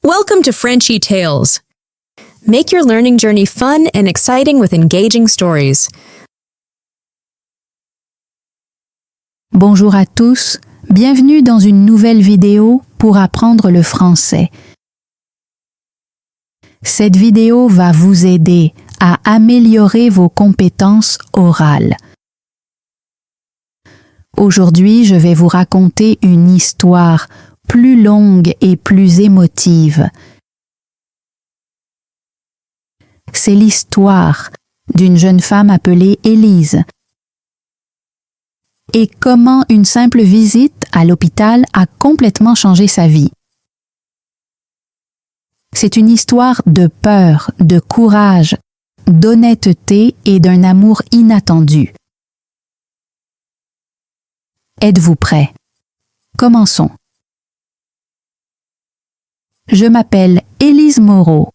Welcome to Frenchy Tales. Make your learning journey fun and exciting with engaging stories. Bonjour à tous, bienvenue dans une nouvelle vidéo pour apprendre le français. Cette vidéo va vous aider à améliorer vos compétences orales. Aujourd'hui, je vais vous raconter une histoire plus longue et plus émotive. C'est l'histoire d'une jeune femme appelée Élise et comment une simple visite à l'hôpital a complètement changé sa vie. C'est une histoire de peur, de courage, d'honnêteté et d'un amour inattendu. Êtes-vous prêts? Commençons. Je m'appelle Élise Moreau.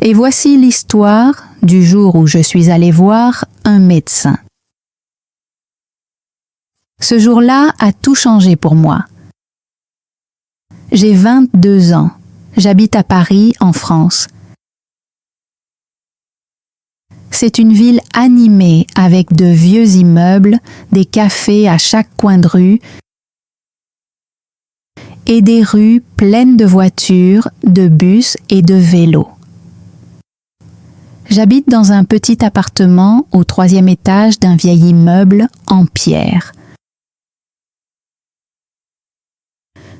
Et voici l'histoire du jour où je suis allée voir un médecin. Ce jour-là a tout changé pour moi. J'ai 22 ans. J'habite à Paris, en France. C'est une ville animée avec de vieux immeubles, des cafés à chaque coin de rue et des rues pleines de voitures, de bus et de vélos. J'habite dans un petit appartement au 3e étage d'un vieil immeuble en pierre.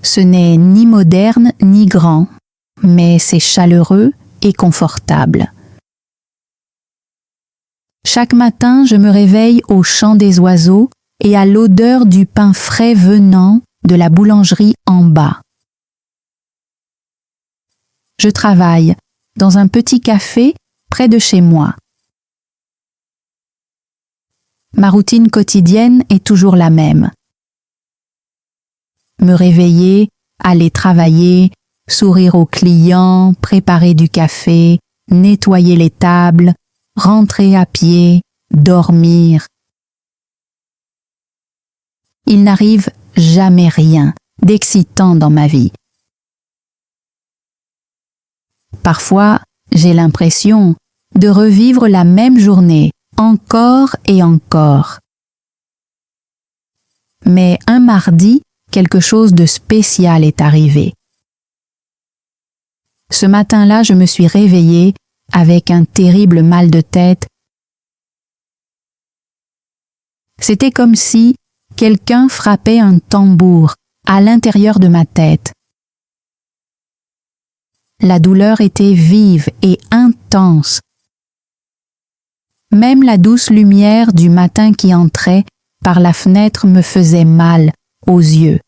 Ce n'est ni moderne ni grand, mais c'est chaleureux et confortable. Chaque matin, je me réveille au chant des oiseaux et à l'odeur du pain frais venant de la boulangerie en bas. Je travaille dans un petit café près de chez moi. Ma routine quotidienne est toujours la même. Me réveiller, aller travailler, sourire aux clients, préparer du café, nettoyer les tables, rentrer à pied, dormir. Il n'arrive jamais rien d'excitant dans ma vie. Parfois, j'ai l'impression de revivre la même journée encore et encore. Mais un mardi, quelque chose de spécial est arrivé. Ce matin-là, je me suis réveillée avec un terrible mal de tête. C'était comme si quelqu'un frappait un tambour à l'intérieur de ma tête. La douleur était vive et intense. Même la douce lumière du matin qui entrait par la fenêtre me faisait mal aux yeux.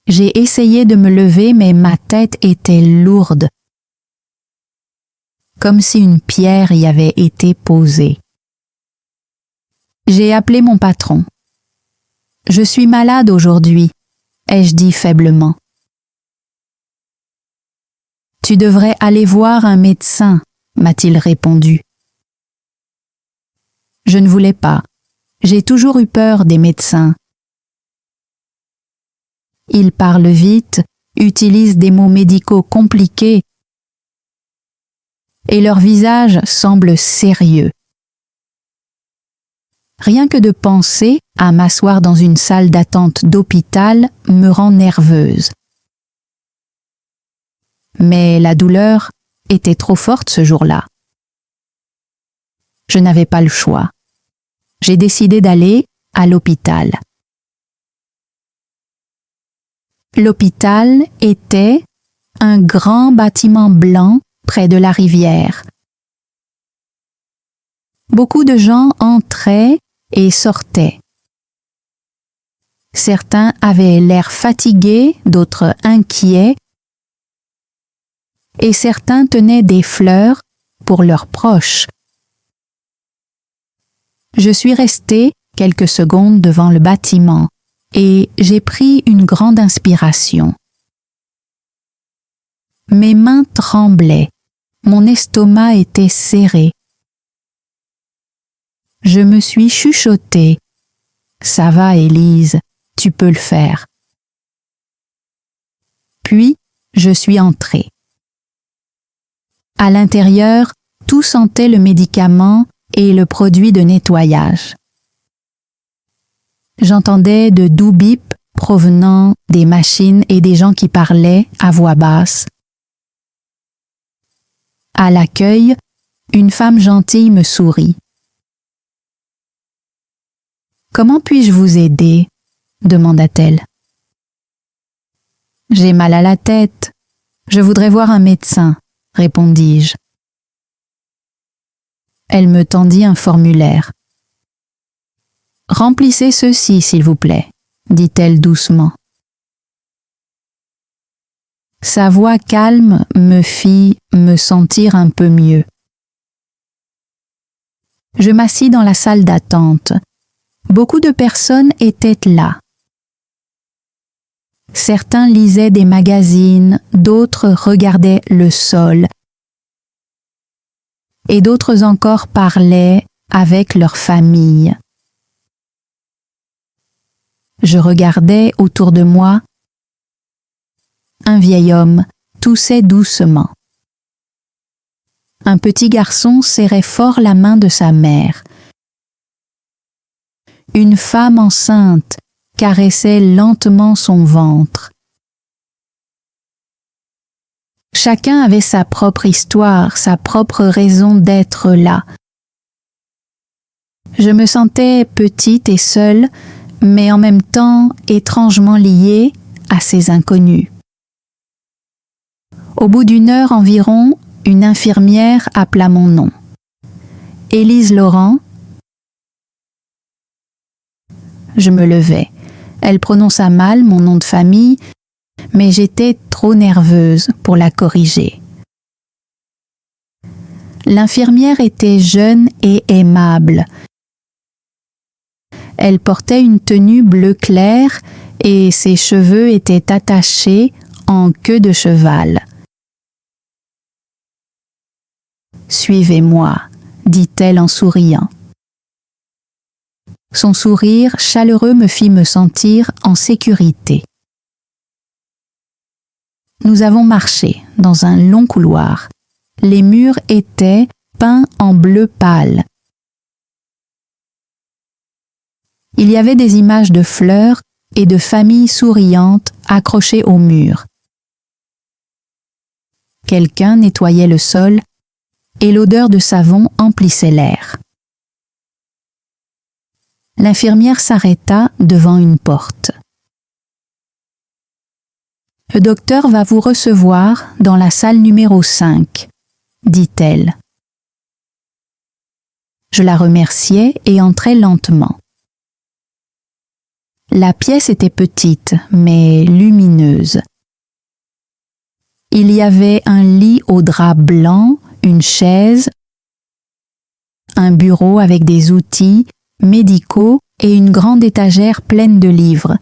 J'ai essayé de me lever, mais ma tête était lourde, comme si une pierre y avait été posée. J'ai appelé mon patron. « Je suis malade aujourd'hui », ai-je dit faiblement. « Tu devrais aller voir un médecin », m'a-t-il répondu. Je ne voulais pas. J'ai toujours eu peur des médecins. Ils parlent vite, utilisent des mots médicaux compliqués et leur visage semble sérieux. Rien que de penser à m'asseoir dans une salle d'attente d'hôpital me rend nerveuse. Mais la douleur était trop forte ce jour-là. Je n'avais pas le choix. J'ai décidé d'aller à l'hôpital. L'hôpital était un grand bâtiment blanc près de la rivière. Beaucoup de gens entraient et sortaient. Certains avaient l'air fatigués, d'autres inquiets, et certains tenaient des fleurs pour leurs proches. Je suis restée quelques secondes devant le bâtiment et j'ai pris une grande inspiration. Mes mains tremblaient, mon estomac était serré. Je me suis chuchotée. « Ça va, Élise, tu peux le faire. » Puis, je suis entrée. À l'intérieur, tout sentait le médicament et le produit de nettoyage. J'entendais de doux bips provenant des machines et des gens qui parlaient à voix basse. À l'accueil, une femme gentille me sourit. « Comment puis-je vous aider ?» demanda-t-elle. « J'ai mal à la tête. Je voudrais voir un médecin, » répondis-je. Elle me tendit un formulaire. « Remplissez ceci, s'il vous plaît, » dit-elle doucement. Sa voix calme me fit me sentir un peu mieux. Je m'assis dans la salle d'attente. Beaucoup de personnes étaient là. Certains lisaient des magazines, d'autres regardaient le sol, et d'autres encore parlaient avec leur famille. Je regardais autour de moi. Un vieil homme toussait doucement. Un petit garçon serrait fort la main de sa mère. Une femme enceinte caressait lentement son ventre. Chacun avait sa propre histoire, sa propre raison d'être là. Je me sentais petite et seule, mais en même temps étrangement liée à ces inconnus. Au bout d'une heure environ, une infirmière appela mon nom. « Élise Laurent ?» Je me levai. Elle prononça mal mon nom de famille, mais j'étais trop nerveuse pour la corriger. L'infirmière était jeune et aimable. Elle portait une tenue bleu clair et ses cheveux étaient attachés en queue de cheval. « Suivez-moi » dit-elle en souriant. Son sourire chaleureux me fit me sentir en sécurité. Nous avons marché dans un long couloir. Les murs étaient peints en bleu pâle. Il y avait des images de fleurs et de familles souriantes accrochées au mur. Quelqu'un nettoyait le sol et l'odeur de savon emplissait l'air. L'infirmière s'arrêta devant une porte. « Le docteur va vous recevoir dans la salle numéro 5, » dit-elle. Je la remerciai et entrai lentement. La pièce était petite, mais lumineuse. Il y avait un lit au drap blanc, une chaise, un bureau avec des outils médicaux et une grande étagère pleine de livres.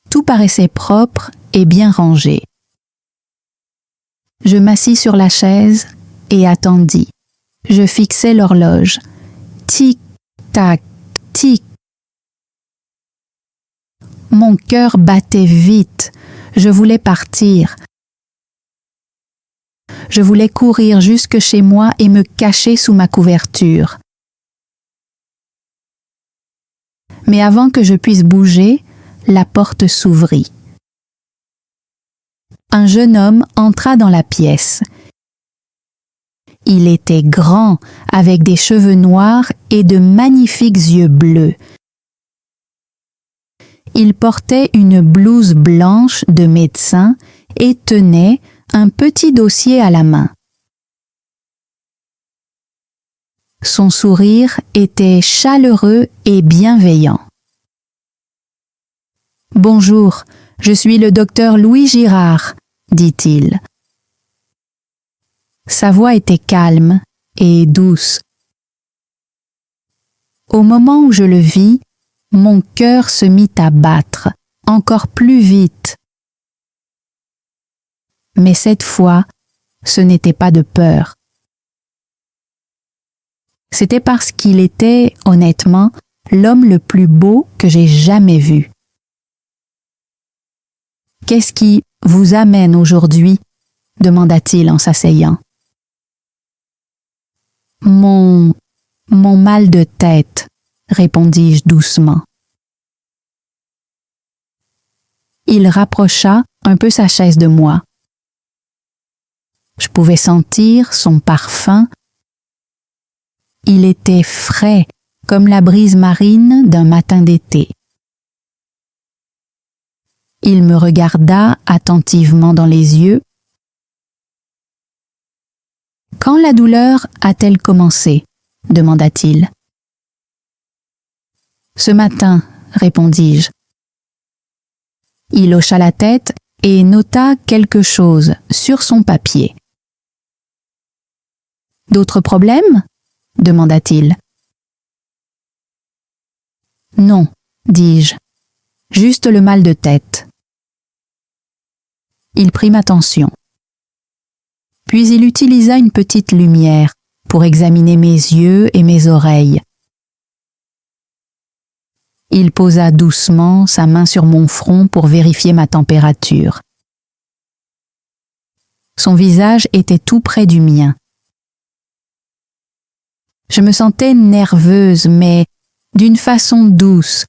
Tout paraissait propre et bien rangé. Je m'assis sur la chaise et attendis. Je fixai l'horloge. Tic, tac, tic. Mon cœur battait vite. Je voulais partir. Je voulais courir jusque chez moi et me cacher sous ma couverture. Mais avant que je puisse bouger, la porte s'ouvrit. Un jeune homme entra dans la pièce. Il était grand, avec des cheveux noirs et de magnifiques yeux bleus. Il portait une blouse blanche de médecin et tenait un petit dossier à la main. Son sourire était chaleureux et bienveillant. « Bonjour, je suis le docteur Louis Girard, » dit-il. Sa voix était calme et douce. Au moment où je le vis, mon cœur se mit à battre, encore plus vite. Mais cette fois, ce n'était pas de peur. C'était parce qu'il était, honnêtement, l'homme le plus beau que j'ai jamais vu. Qu'est-ce qui vous amène aujourd'hui? Demanda-t-il en s'asseyant. Mon mal de tête, répondis-je doucement. Il rapprocha un peu sa chaise de moi. Je pouvais sentir son parfum. Il était frais, comme la brise marine d'un matin d'été. Il me regarda attentivement dans les yeux. « Quand la douleur a-t-elle commencé ?» demanda-t-il. « Ce matin, répondis-je. » Il hocha la tête et nota quelque chose sur son papier. « D'autres problèmes ?» demanda-t-il. « Non, dis-je, juste le mal de tête. » Il prit ma tension. Puis il utilisa une petite lumière pour examiner mes yeux et mes oreilles. Il posa doucement sa main sur mon front pour vérifier ma température. Son visage était tout près du mien. Je me sentais nerveuse, mais d'une façon douce,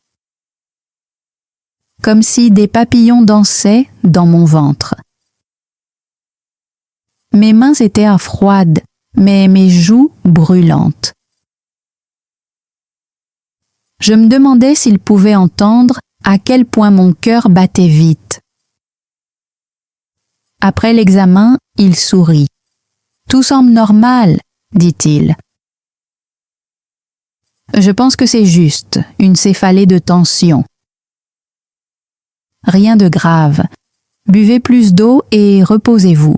comme si des papillons dansaient dans mon ventre. Mes mains étaient froides, mais mes joues brûlantes. Je me demandais s'il pouvait entendre à quel point mon cœur battait vite. Après l'examen, il sourit. « Tout semble normal, » dit-il. « Je pense que c'est juste, une céphalée de tension. Rien de grave. Buvez plus d'eau et reposez-vous. »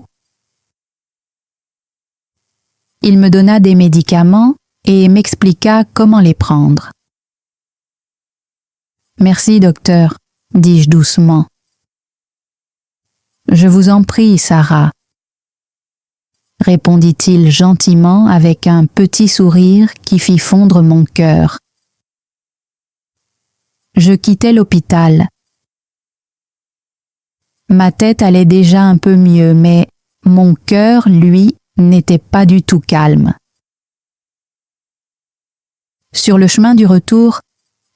Il me donna des médicaments et m'expliqua comment les prendre. « Merci, docteur, » dis-je doucement. « Je vous en prie, Sarah, » répondit-il gentiment avec un petit sourire qui fit fondre mon cœur. Je quittai l'hôpital. Ma tête allait déjà un peu mieux, mais mon cœur, lui, n'était pas du tout calme. Sur le chemin du retour,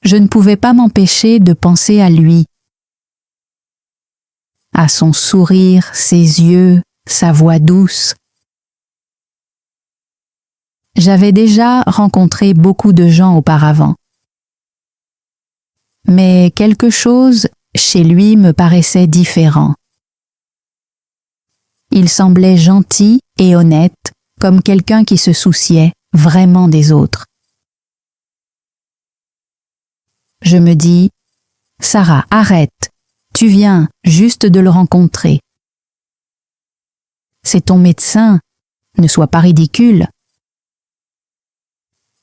je ne pouvais pas m'empêcher de penser à lui, à son sourire, ses yeux, sa voix douce. J'avais déjà rencontré beaucoup de gens auparavant, mais quelque chose chez lui me paraissait différent. Il semblait gentil et honnête, comme quelqu'un qui se souciait vraiment des autres. Je me dis, « Sarah, arrête, tu viens juste de le rencontrer. C'est ton médecin, ne sois pas ridicule. »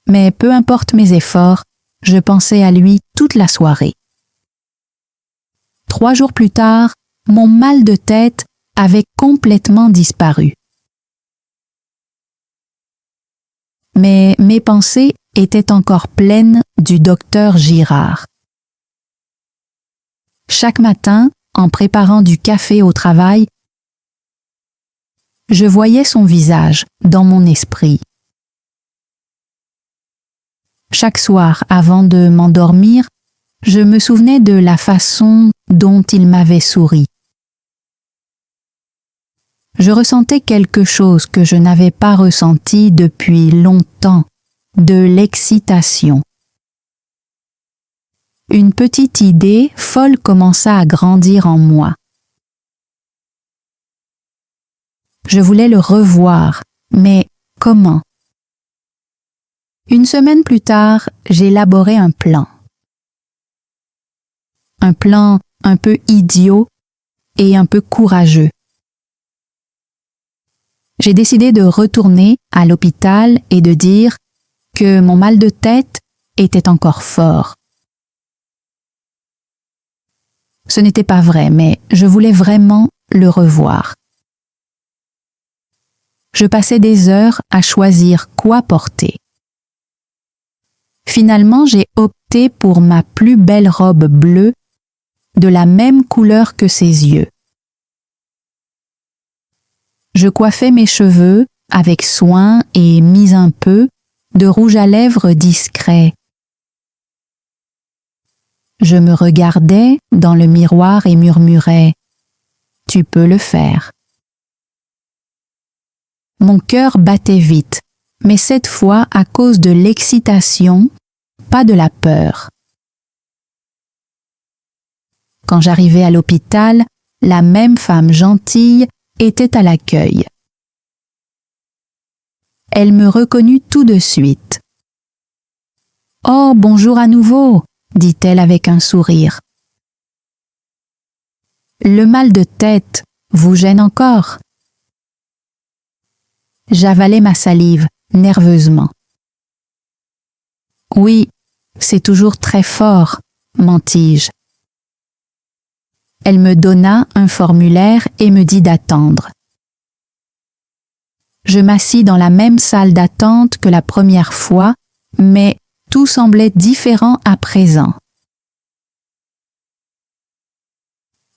Mais peu importe mes efforts, je pensais à lui toute la soirée. 3 jours plus tard, mon mal de tête avait complètement disparu. Mais mes pensées étaient encore pleines du docteur Girard. Chaque matin, en préparant du café au travail, je voyais son visage dans mon esprit. Chaque soir, avant de m'endormir, je me souvenais de la façon dont il m'avait souri. Je ressentais quelque chose que je n'avais pas ressenti depuis longtemps, de l'excitation. Une petite idée folle commença à grandir en moi. Je voulais le revoir, mais comment? Une semaine plus tard, j'élaborais un plan. Un plan un peu idiot et un peu courageux. J'ai décidé de retourner à l'hôpital et de dire que mon mal de tête était encore fort. Ce n'était pas vrai, mais je voulais vraiment le revoir. Je passais des heures à choisir quoi porter. Finalement, j'ai opté pour ma plus belle robe bleue de la même couleur que ses yeux. Je coiffais mes cheveux avec soin et mis un peu de rouge à lèvres discret. Je me regardais dans le miroir et murmurais « Tu peux le faire ». Mon cœur battait vite, mais cette fois à cause de l'excitation, pas de la peur. Quand j'arrivai à l'hôpital, la même femme gentille était à l'accueil. Elle me reconnut tout de suite. « Oh, bonjour à nouveau !» dit-elle avec un sourire. « Le mal de tête vous gêne encore ?» J'avalais ma salive nerveusement. « Oui, c'est toujours très fort, mentis-je. » Elle me donna un formulaire et me dit d'attendre. Je m'assis dans la même salle d'attente que la première fois, mais tout semblait différent à présent.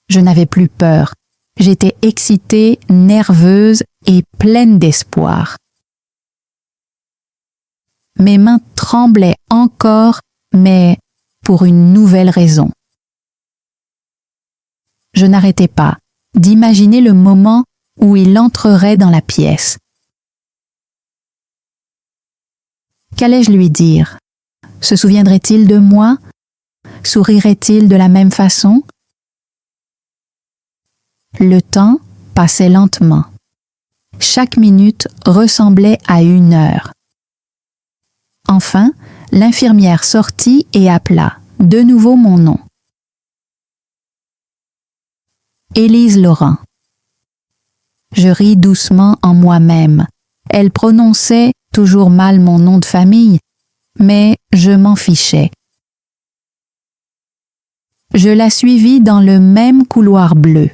Je n'avais plus peur. J'étais excitée, nerveuse et pleine d'espoir. Mes mains tremblaient encore, mais pour une nouvelle raison. Je n'arrêtais pas d'imaginer le moment où il entrerait dans la pièce. Qu'allais-je lui dire? Se souviendrait-il de moi? Sourirait-il de la même façon? Le temps passait lentement. Chaque minute ressemblait à 1 heure. Enfin, l'infirmière sortit et appela de nouveau mon nom. Élise Laurent. Je ris doucement en moi-même. Elle prononçait toujours mal mon nom de famille, mais je m'en fichais. Je la suivis dans le même couloir bleu.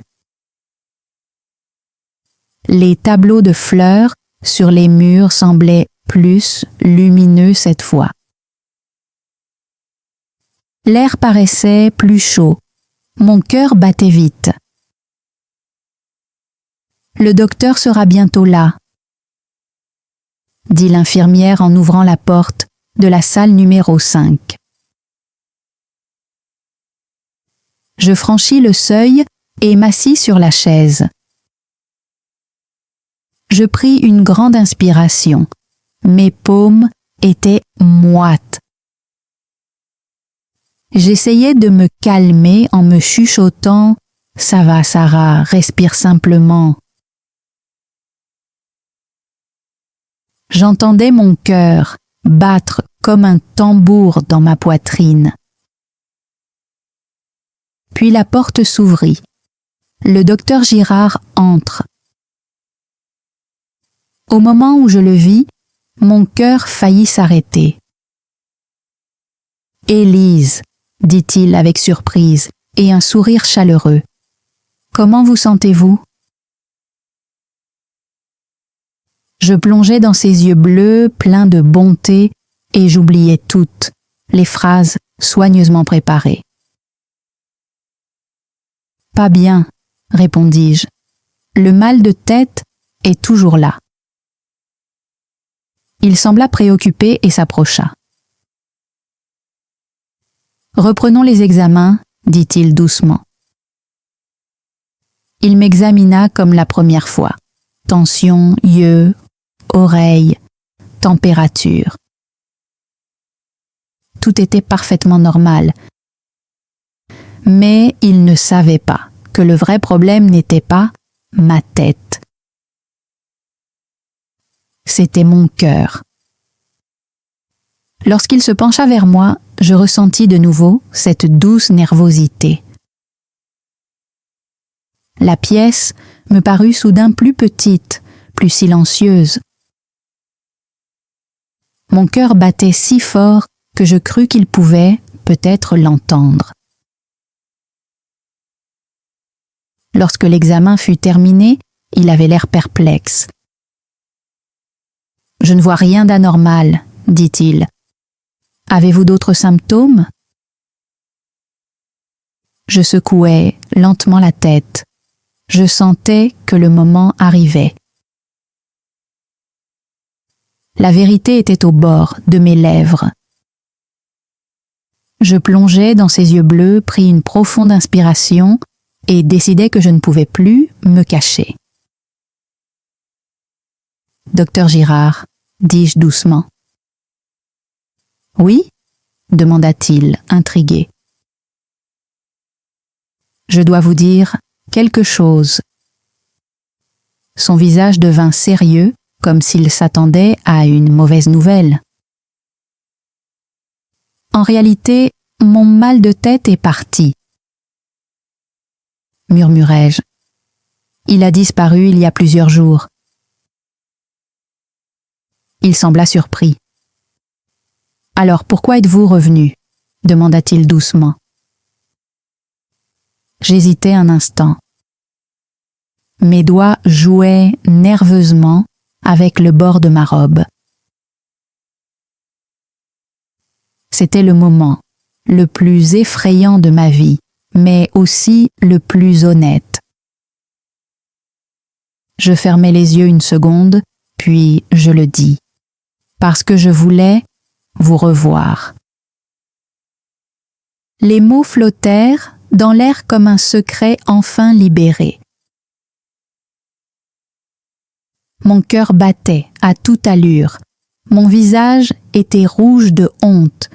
Les tableaux de fleurs sur les murs semblaient plus lumineux cette fois. L'air paraissait plus chaud. Mon cœur battait vite. « Le docteur sera bientôt là », dit l'infirmière en ouvrant la porte de la salle numéro 5. Je franchis le seuil et m'assis sur la chaise. Je pris une grande inspiration. Mes paumes étaient moites. J'essayais de me calmer en me chuchotant « Ça va, Sarah, respire simplement ». J'entendais mon cœur battre comme un tambour dans ma poitrine. Puis la porte s'ouvrit. Le docteur Girard entre. Au moment où je le vis, mon cœur faillit s'arrêter. « Élise, » dit-il avec surprise et un sourire chaleureux. « Comment vous sentez-vous » Je plongeais dans ses yeux bleus, pleins de bonté, et j'oubliais toutes les phrases soigneusement préparées. « Pas bien, » répondis-je. « Le mal de tête est toujours là. » Il sembla préoccupé et s'approcha. « Reprenons les examens, » dit-il doucement. Il m'examina comme la première fois. Tension, yeux, oreilles, température. Tout était parfaitement normal. Mais il ne savait pas que le vrai problème n'était pas ma tête. C'était mon cœur. Lorsqu'il se pencha vers moi, je ressentis de nouveau cette douce nervosité. La pièce me parut soudain plus petite, plus silencieuse. Mon cœur battait si fort que je crus qu'il pouvait peut-être l'entendre. Lorsque l'examen fut terminé, il avait l'air perplexe. « Je ne vois rien d'anormal, » dit-il. « Avez-vous d'autres symptômes » Je secouais lentement la tête. Je sentais que le moment arrivait. La vérité était au bord de mes lèvres. Je plongeais dans ses yeux bleus, pris une profonde inspiration et décidai que je ne pouvais plus me cacher. « Docteur Girard », dis-je doucement. « Oui » demanda-t-il, intrigué. « Je dois vous dire quelque chose. » Son visage devint sérieux, comme s'il s'attendait à une mauvaise nouvelle. « En réalité, mon mal de tête est parti. » murmurai-je. « Il a disparu il y a plusieurs jours. » Il sembla surpris. « Alors pourquoi êtes-vous revenu » demanda-t-il doucement. J'hésitai un instant. Mes doigts jouaient nerveusement avec le bord de ma robe. C'était le moment le plus effrayant de ma vie, mais aussi le plus honnête. Je fermai les yeux une seconde, puis je le dis, parce que je voulais vous revoir. Les mots flottèrent dans l'air comme un secret enfin libéré. Mon cœur battait à toute allure. Mon visage était rouge de honte.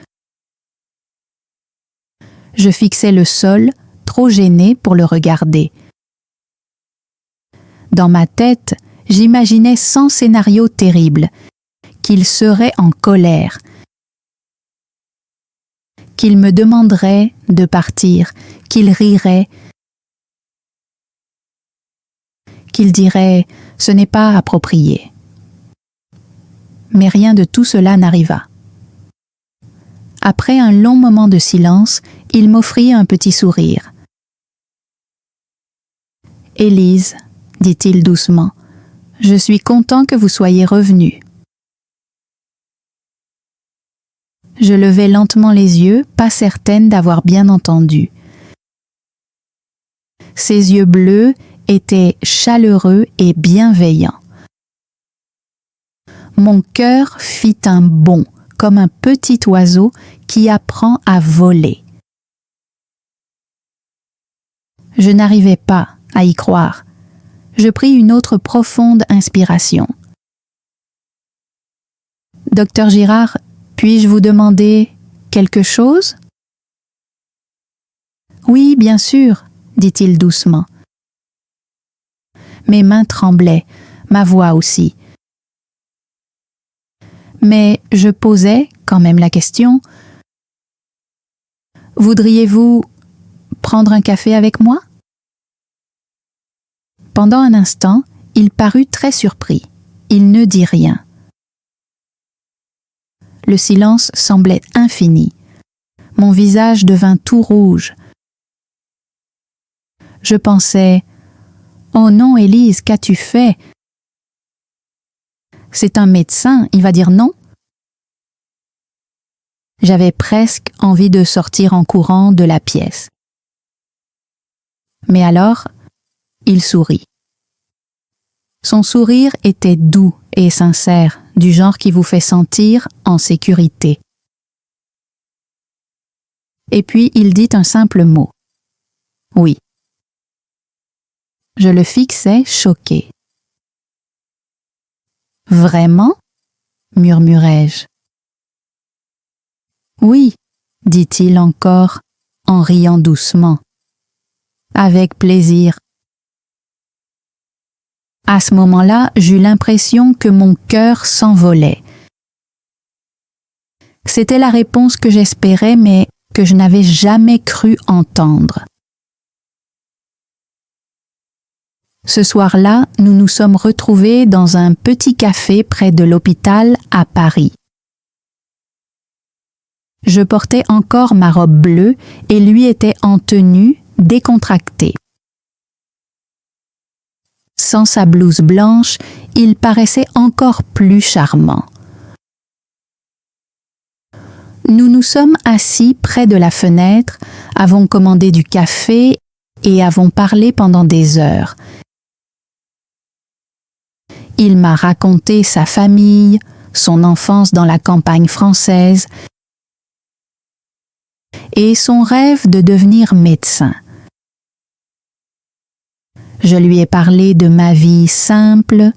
Je fixais le sol, trop gêné pour le regarder. Dans ma tête, j'imaginais 100 scénarios terribles, qu'il serait en colère, qu'il me demanderait de partir, qu'il rirait, qu'il dirait « ce n'est pas approprié ». Mais rien de tout cela n'arriva. Après un long moment de silence, il m'offrit un petit sourire. « Élise, » dit-il doucement, « je suis content que vous soyez revenue. » Je levai lentement les yeux, pas certaine d'avoir bien entendu. Ses yeux bleus étaient chaleureux et bienveillants. Mon cœur fit un bond, comme un petit oiseau qui apprend à voler. Je n'arrivais pas à y croire. Je pris une autre profonde inspiration. « Docteur Girard, puis-je vous demander quelque chose ?»« Oui, bien sûr, » dit-il doucement. Mes mains tremblaient, ma voix aussi. Mais je posais quand même la question. « Voudriez-vous prendre un café avec moi ?» Pendant un instant, il parut très surpris. Il ne dit rien. Le silence semblait infini. Mon visage devint tout rouge. Je pensais « Oh non, Élise, qu'as-tu fait ? C'est un médecin, il va dire non ?» J'avais presque envie de sortir en courant de la pièce. Mais alors, il sourit. Son sourire était doux et sincère, du genre qui vous fait sentir en sécurité. Et puis il dit un simple mot. « Oui ». Je le fixais choqué. « Vraiment ?» murmurai-je. « Oui », dit-il encore en riant doucement. « Avec plaisir. » À ce moment-là, j'eus l'impression que mon cœur s'envolait. C'était la réponse que j'espérais, mais que je n'avais jamais cru entendre. Ce soir-là, nous nous sommes retrouvés dans un petit café près de l'hôpital à Paris. Je portais encore ma robe bleue et lui était en tenue décontractée. Sans sa blouse blanche, il paraissait encore plus charmant. « Nous nous sommes assis près de la fenêtre, avons commandé du café et avons parlé pendant des heures. Il m'a raconté sa famille, son enfance dans la campagne française et son rêve de devenir médecin. Je lui ai parlé de ma vie simple,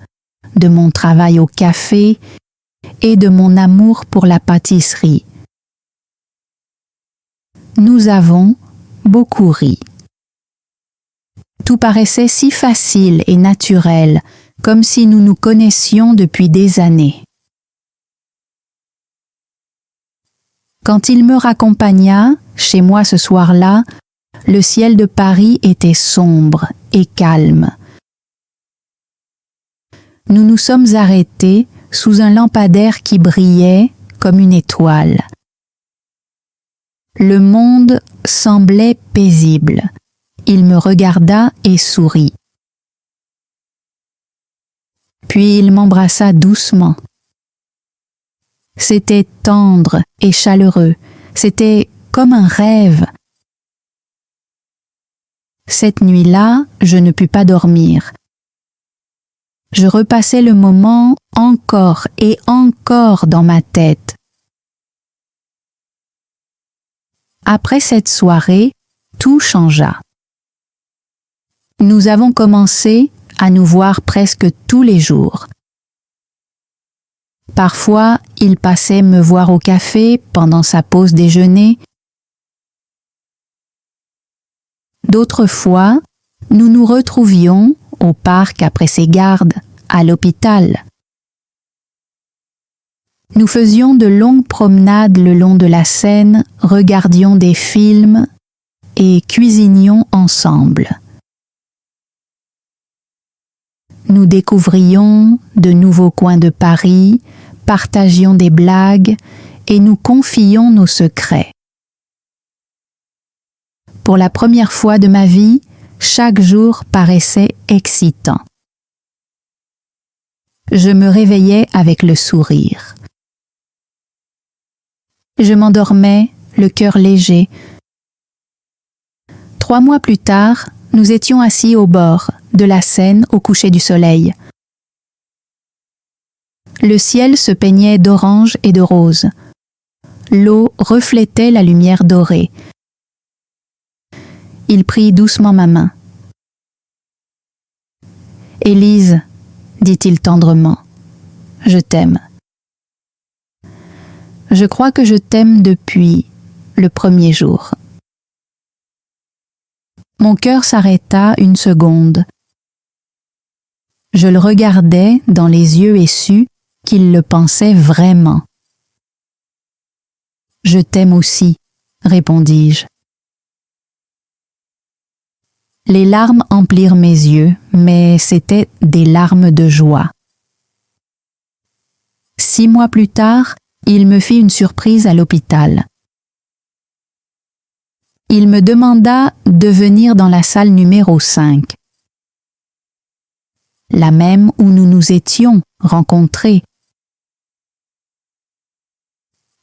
de mon travail au café et de mon amour pour la pâtisserie. Nous avons beaucoup ri. Tout paraissait si facile et naturel, comme si nous nous connaissions depuis des années. Quand il me raccompagna chez moi ce soir-là, le ciel de Paris était sombre et calme. Nous nous sommes arrêtés sous un lampadaire qui brillait comme une étoile. Le monde semblait paisible. Il me regarda et sourit. Puis il m'embrassa doucement. C'était tendre et chaleureux. C'était comme un rêve. Cette nuit-là, je ne pus pas dormir. Je repassais le moment encore et encore dans ma tête. Après cette soirée, tout changea. Nous avons commencé à nous voir presque tous les jours. Parfois, il passait me voir au café pendant sa pause déjeuner. D'autres fois, nous nous retrouvions au parc après ses gardes, à l'hôpital. Nous faisions de longues promenades le long de la Seine, regardions des films et cuisinions ensemble. Nous découvrions de nouveaux coins de Paris, partagions des blagues et nous confions nos secrets. Pour la première fois de ma vie, chaque jour paraissait excitant. Je me réveillais avec le sourire. Je m'endormais, le cœur léger. 3 mois plus tard, nous étions assis au bord de la Seine au coucher du soleil. Le ciel se peignait d'orange et de rose. L'eau reflétait la lumière dorée. Il prit doucement ma main. « Élise, dit-il tendrement, je t'aime. Je crois que je t'aime depuis le premier jour. » Mon cœur s'arrêta une seconde. Je le regardais dans les yeux et sus qu'il le pensait vraiment. « Je t'aime aussi, répondis-je. Les larmes emplirent mes yeux, mais c'étaient des larmes de joie. 6 mois plus tard, il me fit une surprise à l'hôpital. Il me demanda de venir dans la salle numéro 5, la même où nous nous étions rencontrés.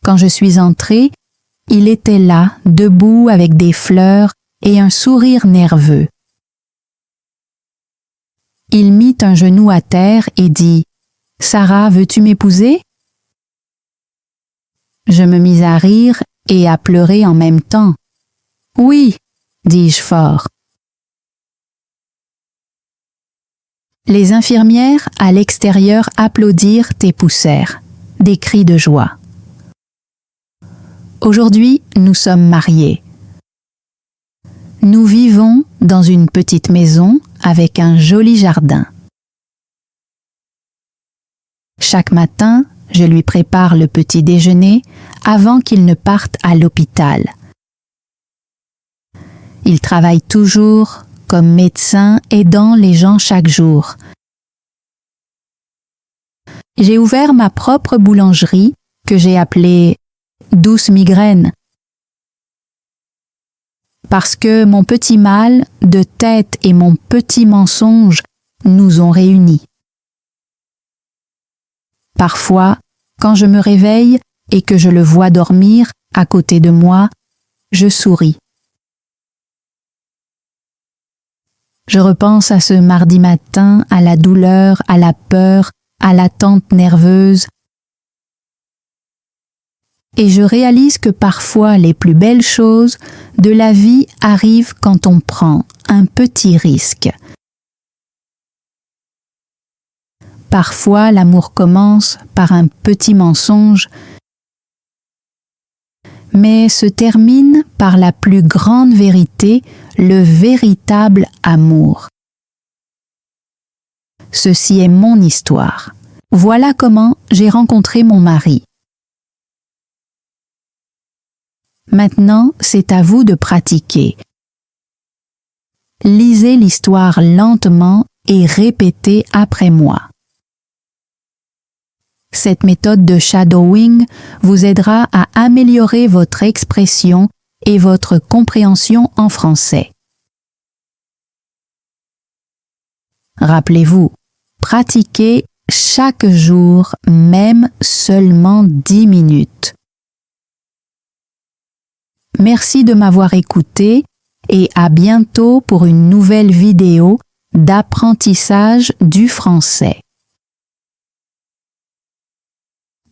Quand je suis entrée, il était là, debout avec des fleurs et un sourire nerveux. Il mit un genou à terre et dit « Sarah, veux-tu m'épouser ?» Je me mis à rire et à pleurer en même temps. « Oui, dis-je fort. » Les infirmières à l'extérieur applaudirent et poussèrent, des cris de joie. Aujourd'hui, nous sommes mariés. Nous vivons dans une petite maison avec un joli jardin. Chaque matin, je lui prépare le petit déjeuner avant qu'il ne parte à l'hôpital. Il travaille toujours comme médecin aidant les gens chaque jour. J'ai ouvert ma propre boulangerie que j'ai appelée Douce Migraine parce que mon petit mal de tête et mon petit mensonge nous ont réunis. Parfois, quand je me réveille et que je le vois dormir, à côté de moi, je souris. Je repense à ce mardi matin, à la douleur, à la peur, à l'attente nerveuse. Et je réalise que parfois les plus belles choses de la vie arrivent quand on prend un petit risque. Parfois, l'amour commence par un petit mensonge, mais se termine par la plus grande vérité, le véritable amour. Ceci est mon histoire. Voilà comment j'ai rencontré mon mari. Maintenant, c'est à vous de pratiquer. Lisez l'histoire lentement et répétez après moi. Cette méthode de shadowing vous aidera à améliorer votre expression et votre compréhension en français. Rappelez-vous, pratiquez chaque jour, même seulement 10 minutes. Merci de m'avoir écouté et à bientôt pour une nouvelle vidéo d'apprentissage du français.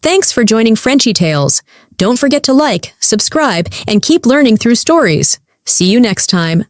Thanks for joining Frenchy Tales. Don't forget to like, subscribe, and keep learning through stories. See you next time.